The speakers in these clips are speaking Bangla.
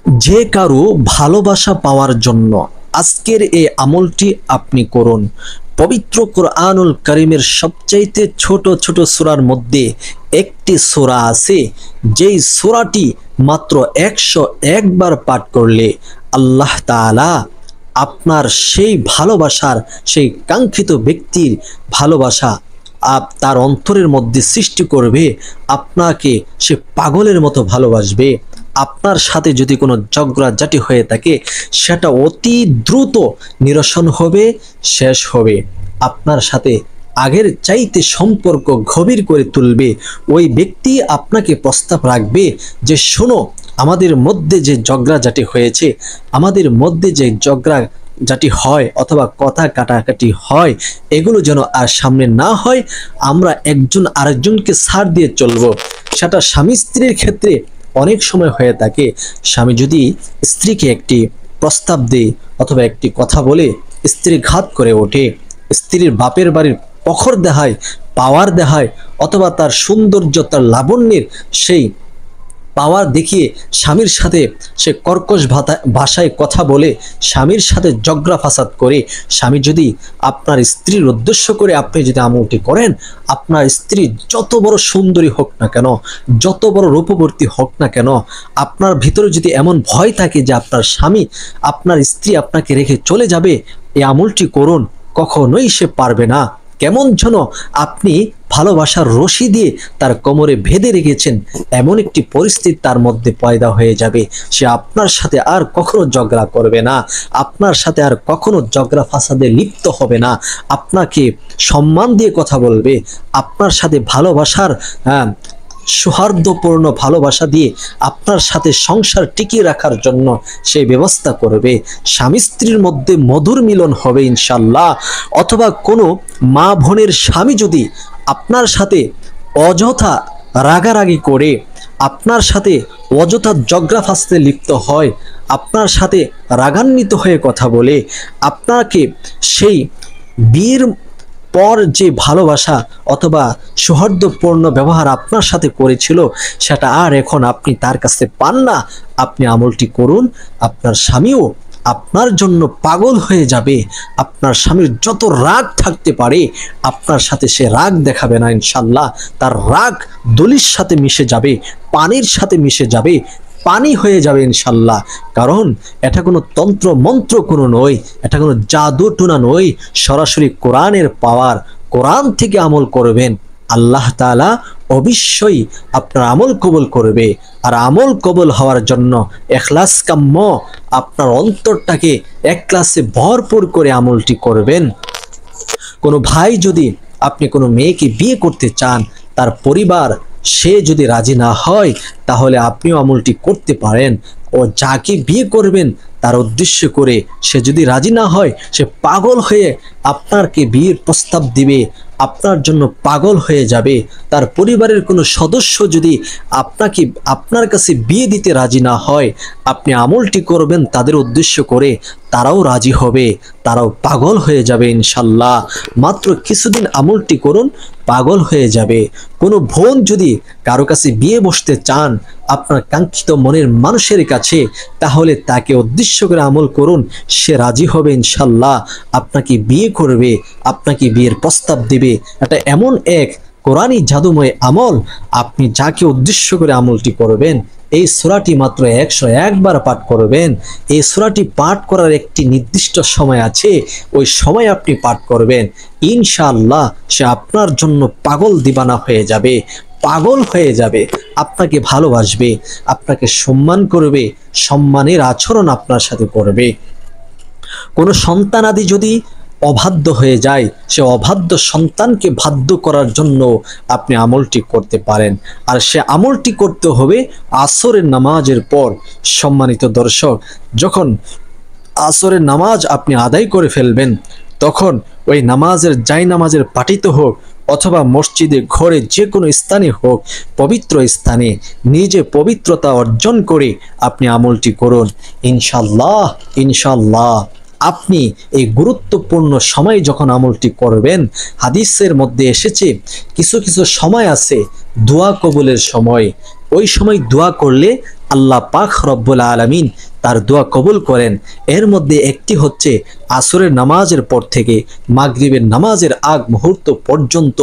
যে কারো ভালোবাসা পাওয়ার জন্য আজকের এই আমলটি আপনি করুন। পবিত্র কোরআনুল কারীমের সবচাইতে ছোট ছোট সূরার মধ্যে একটি সূরা আছে, যেই সূরাটি মাত্র 101 বার পাঠ করলে আল্লাহ তাআলা আপনার সেই ভালোবাসার, সেই কাঙ্ক্ষিত ব্যক্তির ভালোবাসা তার অন্তরের মধ্যে সৃষ্টি করবে। আপনাকে সে পাগলের মতো ভালোবাসবে। আপনার সাথে যদি কোনো ঝগড়াঝাটি হয়ে থাকে, সেটা অতি দ্রুত নিরসন হবে, শেষ হবে। আপনার সাথে আগের চাইতে সম্পর্ক গভীর করে তুলবে। ওই ব্যক্তি আপনাকে প্রস্তাব রাখবে যে, শোনো, আমাদের মধ্যে যে ঝগড়াঝাটি হয়েছে, আমাদের মধ্যে যে ঝগড়াঝাটি হয় অথবা কথা কাটাকাটি হয়, এগুলো যেন আর সামনে না হয়। আমরা একজন আরেকজনকে ছাড় দিয়ে চলবো। সেটা স্বামী স্ত্রীর ক্ষেত্রে অনেক সময় হয়ে থাকে। স্বামী যদি স্ত্রীকে একটি প্রস্তাব দেয় অথবা একটি কথা বলে, স্ত্রী ঘাত করে ওঠে, স্ত্রীর বাপের বাড়ির প্রখর দেখায়, পাওয়ার দেখায়, অথবা তার সৌন্দর্য, তার লাবণ্যের সেই পাওয়ার দেখিয়ে স্বামীর সাথে সে কর্কশ ভাষায় কথা বলে, স্বামীর সাথে ঝগড়া ফাসাদ করে। স্বামী যদি আপনার স্ত্রীর উদ্দেশ্য করে আপনি যদি আমলটি করেন, আপনার স্ত্রী যত বড় সুন্দরী হোক না কেন, যত বড় রূপবর্তী হোক না কেন, আপনার ভিতরে যদি এমন ভয় থাকে যে আপনার স্বামী, আপনার স্ত্রী আপনাকে রেখে চলে যাবে, এই আমলটি করুন, কখনোই সে পারবে না। কেমন যেন আপনি ভালোবাসার রশি দিয়ে তার কোমরে বেঁধে রেখেছেন, এমন একটি পরিস্থিতি তার মধ্যে পয়দা হয়ে যাবে। সে আপনার সাথে আর কখনো ঝগড়া করবে না, আপনার সাথে আর কখনো ঝগড়া ফাসাদে লিপ্ত হবে না, আপনাকে সম্মান দিয়ে কথা বলবে, আপনার সাথে ভালোবাসার সৌহার্দ্যপূর্ণ ভালোবাসা দিয়ে আপনার সাথে সংসার টিকিয়ে রাখার জন্য সেই ব্যবস্থা করবে। স্বামী স্ত্রীর মধ্যে মধুর মিলন হবে ইনশাল্লাহ। অথবা কোনো মা বোনের স্বামী যদি আপনার সাথে অযথা রাগারাগি করে, আপনার সাথে অযথা ঝগড়া ফাসাদে লিপ্ত হয়, আপনার সাথে রাগান্বিত হয়ে কথা বলে, আপনাকে সেই বিয়ের পর যে ভালোবাসা অথবা সৌহার্দ্যপূর্ণ ব্যবহার আপনার সাথে করেছিল, সেটা আর এখন আপনি তার কাছে পান না, আপনি আমলটি করুন। আপনার স্বামীও আপনার জন্য পাগল হয়ে যাবে। আপনার স্বামীর যত রাগ থাকতে পারে, আপনার সাথে সে রাগ দেখাবে না ইনশাল্লাহ। তার রাগ দলির সাথে মিশে যাবে, পানির সাথে মিশে যাবে, পানি হয়ে যাবে ইনশাল্লাহ। কারণ এটা কোনো তন্ত্র মন্ত্র কোনো নয়, এটা কোনো জাদু টুনা নয়, সরাসরি কোরআনের পাওয়ার। কোরআন থেকে আমল করবেন, আল্লাহ তাআলা অবশ্যই আপনার আমল কবুল করবে। আর আমল কবুল হওয়ার জন্য ইখলাস কাম্য, আপনার অন্তরটাকে ইখলাসে ভরপুর করে আমলটি করবেন। কোনো ভাই যদি আপনি কোনো মেয়েকে বিয়ে করতে চান, তার পরিবার সে যদি রাজি না হয়, তাহলে আপনিও আমলটি করতে পারেন। ও যাকে বিয়ে করবেন তার উদ্দেশ্য করে সে যদি রাজি না হয়, সে পাগল হয়ে আপনাকে বিয়ের প্রস্তাব দিবে, আপনার জন্য পাগল হয়ে যাবে। তার পরিবারের কোনো সদস্য যদি আপনার কাছে বিয়ে দিতে রাজি না হয়, আপনি আমলটি করবেন তাদের উদ্দেশ্য করে, তারাও রাজি হবে, তারাও পাগল হয়ে যাবে ইনশাল্লাহ। মাত্র কিছুদিন আমলটি করুন, পাগল হয়ে যাবে। কোনো বোন যদি কারো কাছে বিয়ে বসতে চান, আপনার কাঙ্ক্ষিত মনের মানুষের কাছে, তাহলে তাকে উদ্দেশ্য করে আমল করুন, সে রাজি হবে ইনশাল্লাহ, আপনাকে বিয়ে করবে, আপনাকে বিয়ের প্রস্তাব দিবে। এটা এমন এক কোরআনী জাদুময় আমল, আপনি যাকে উদ্দেশ্য করে আমলটি করবেন, এই সূরাটি মাত্র 101 বার পাঠ করবেন। এই সূরাটি পাঠ করার একটি নির্দিষ্ট সময় আছে, ওই সময় আপনি পাঠ করবেন, ইনশাআল্লাহ সে আপনার জন্য পাগল দিবানা হয়ে যাবে, পাগল হয়ে যাবে, আপনাকে ভালোবাসবে, আপনাকে সম্মান করবে, সম্মানের আচরণ আপনার সাথে করবে। কোনো সন্তানাদি যদি অবাধ্য হয়ে যায়, সে অবাধ্য সন্তানকে বাধ্য করার জন্য আপনি আমলটি করতে পারেন। আর সে আমলটি করতে হবে আসরের নামাজের পর। সম্মানিত দর্শক, যখন আসরের নামাজ আপনি আদায় করে ফেলবেন, তখন ওই নামাজের পাঠিত হোক অথবা মসজিদে, ঘরে, যে কোনো স্থানে হোক, পবিত্র স্থানে নিজে পবিত্রতা অর্জন করে আপনি আমলটি করুন। ইনশাল্লাহ ইনশাল্লাহ আপনি এই গুরুত্বপূর্ণ সময় যখন আমলটি করবেন, হাদিসের মধ্যে এসেছে কিছু কিছু সময় আছে দোয়া কবুলের সময়। ওই সময় দোয়া করলে আল্লাহ পাক রব্বুল আলামিন তার দোয়া কবুল করেন। এর মধ্যে একটি হচ্ছে আসরের নামাজের পর থেকে মাগরিবের নামাজের আগ মুহূর্ত পর্যন্ত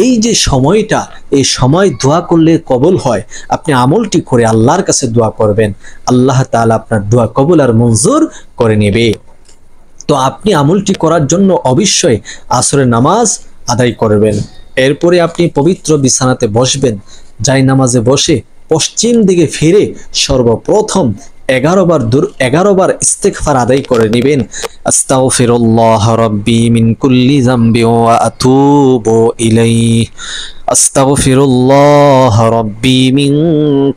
এই যে সময়টা, এই সময় দোয়া করলে কবুল হয়। আপনি আমলটি করে আল্লাহর কাছে দোয়া করবেন, আল্লাহ তাআলা আপনার দোয়া কবুল আর মঞ্জুর করে নেবে। তো আপনি আমলটি করার জন্য অবশ্যই আসরের নামাজ আদায় করবেন। এরপরে আপনি পবিত্র বিছানাতে বসবেন। যাই নামাজে বসে পশ্চিম দিকে ফিরে সর্বপ্রথম 11 বার ইস্তেগফার আদায় করে নেবেন। আস্তাগফিরুল্লাহ রাব্বি মিন কুল্লি যামবি ওয়া আতুবু ইলাইহি। আস্তাগফিরুল্লাহ রাব্বি মিন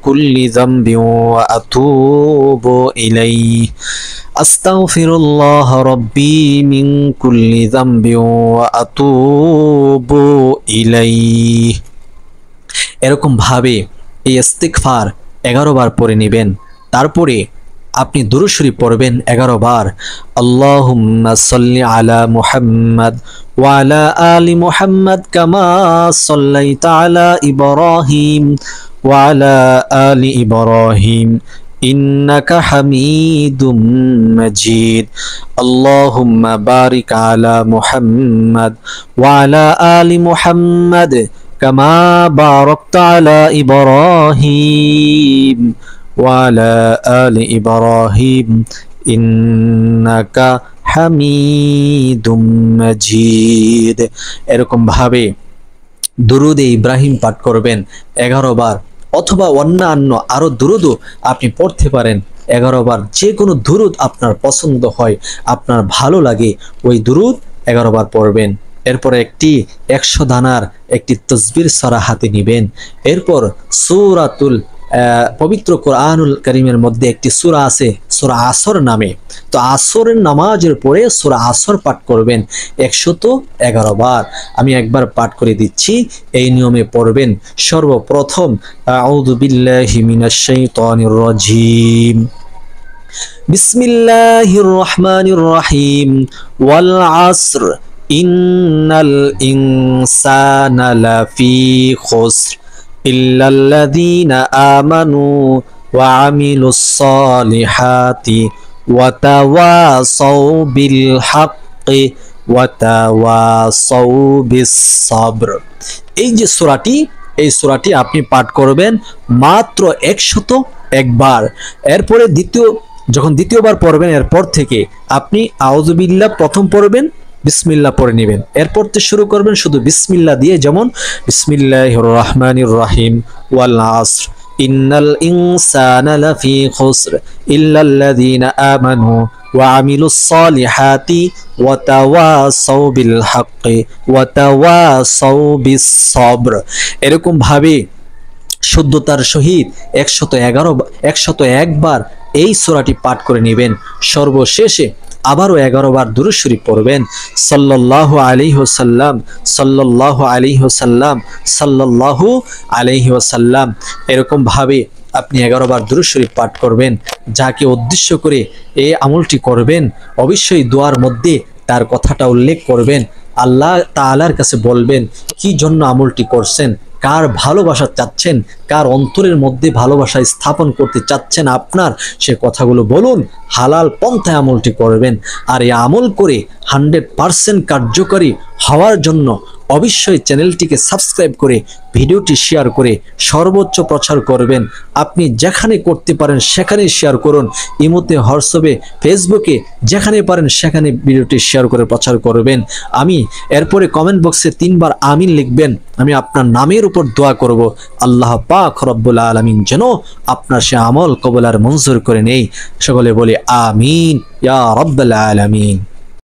কুল্লি যামবি ওয়া আতুবু ইলাইহি। আস্তাগফিরুল্লাহ রাব্বি মিন কুল্লি যামবি ওয়া আতুবু ইলাইহি। এরকম ভাবে এই ইস্তিগফার 11 বার পড়ে নেবেন। তারপরে আপনি দুরূদ শরীফ পড়বেন 11 বার। আল্লাহুম্মা সাল্লি আলা মুহাম্মাদ ওয়া আলা আলি মুহাম্মাদ কামা সাল্লাইতা আলা ইব্রাহিম ওয়া আলা আলি ইব্রাহিম ইন্নাকা হামিদুম মাজিদ। আল্লাহুম্মা বারিক আলা মুহাম্মাদ ওয়া আলা আলি মুহাম্মাদ কামা বারাকতা আলা ইব্রাহিম ওয়া আলা আলি ইব্রাহিম ইন্নাকা হামিদুম মাজিদ। এরকম ভাবে দুরুদে ইব্রাহিম পাঠ করবেন 11 বার, অথবা অন্যান্য আরো দুরুদও আপনি পড়তে পারেন 11 বার। যে কোনো দুরুদ আপনার পছন্দ হয়, আপনার ভালো লাগে, ওই দুরুদ 11 বার পড়বেন। এরপর একটি 100 দানার একটি তসবির সরা হাতে নেবেন। এরপর সূরাতুল পবিত্র কোরআনুল কারীমের মধ্যে একটি সূরা আছে সূরা আসর নামে। তো আসরের নামাজের পরে সূরা আসর পাঠ করবেন 111 বার। আমি একবার পাঠ করে দিচ্ছি, এই নিয়মে পড়বেন। সর্বপ্রথম আউযু বিল্লাহি মিনাশ শাইতানির রাজিম, বিসমিল্লাহির রহমানির রহিম, ওয়াল আসর ইন্নাল ইনসানা লাফি খুসর ইল্লাল্লাযীনা আমানু ওয়া আমিলুস সালিহাতি ওয়া তাওয়াসাউ বিল হাক্কি ওয়া তাওয়াসাউ বিস সাবর। এই যে সূরাটি, এই সূরাটি আপনি পাঠ করবেন মাত্র 101 বার। এরপরে যখন দ্বিতীয়বার পড়বেন, এরপর থেকে আপনি আউযু বিল্লাহ প্রথম পড়বেন, বিসমিল্লাহ পড়ে নেবেন। এরপর থেকে শুরু করবেন শুধু বিসমিল্লাহ দিয়ে, যেমন বিসমিল্লাহির রহমানির রহিম, ওয়াল আসর ইন্নাল ইনসানা লাফি খুসর ইল্লাল্লাযীনা আমানু ওয়া আমিলুস সালিহাতি ওয়া তাওয়াসাউ বিল হাক্কি ওয়া তাওয়াসাউ বিস সাবর। এরকম ভাবে শুদ্ধতার সহিত 101 বার এই সূরাটি পাঠ করে নেবেন। সর্বশেষে আবারও 11 বার দুরূদ শরীফ পড়বেন, সাল্লাল্লাহু আলাইহি ওয়াসাল্লাম, সাল্লাল্লাহু আলাইহি ওয়াসাল্লাম, সাল্লাল্লাহু আলাইহি ওয়াসাল্লাম। এরকম ভাবে আপনি 11 বার দুরূদ শরীফ পাঠ করবেন। যাকে উদ্দেশ্য করে এই আমলটি করবেন, অবশ্যই দোয়ার মধ্যে তার কথাটা উল্লেখ করবেন। আল্লাহ তাআলার কাছে বলবেন কি জন্য আমলটি করছেন, কার ভালোবাসা চাচ্ছেন, কার অন্তরের মধ্যে ভালোবাসা স্থাপন করতে চাচ্ছেন আপনার, সে কথাগুলো বলুন। হালাল পন্থায় আমলটি করবেন। আর এই আমল করে 100% কার্যকরী হওয়ার জন্য অবশ্যই চ্যানেলটিকে সাবস্ক্রাইব করে ভিডিওটি শেয়ার করে সর্বোচ্চ প্রচার করবেন। আপনি যেখানে করতে পারেন সেখানে শেয়ার করুন, ইমোতে, হোয়াটসঅ্যাপে, ফেসবুকে, যেখানে পারেন সেখানে ভিডিওটি শেয়ার করে প্রচার করবেন। আমি এরপরে কমেন্ট বক্সে 3 বার আমিন লিখবেন। আমি আপনার নামের উপর দোয়া করব, আল্লাহ পাক রব্বুল আলামিন যেন আপনার সে আমল কবুল আর মঞ্জুর করে নেই। সকলে বলি আমিন ইয়া রাব্বাল আলামিন।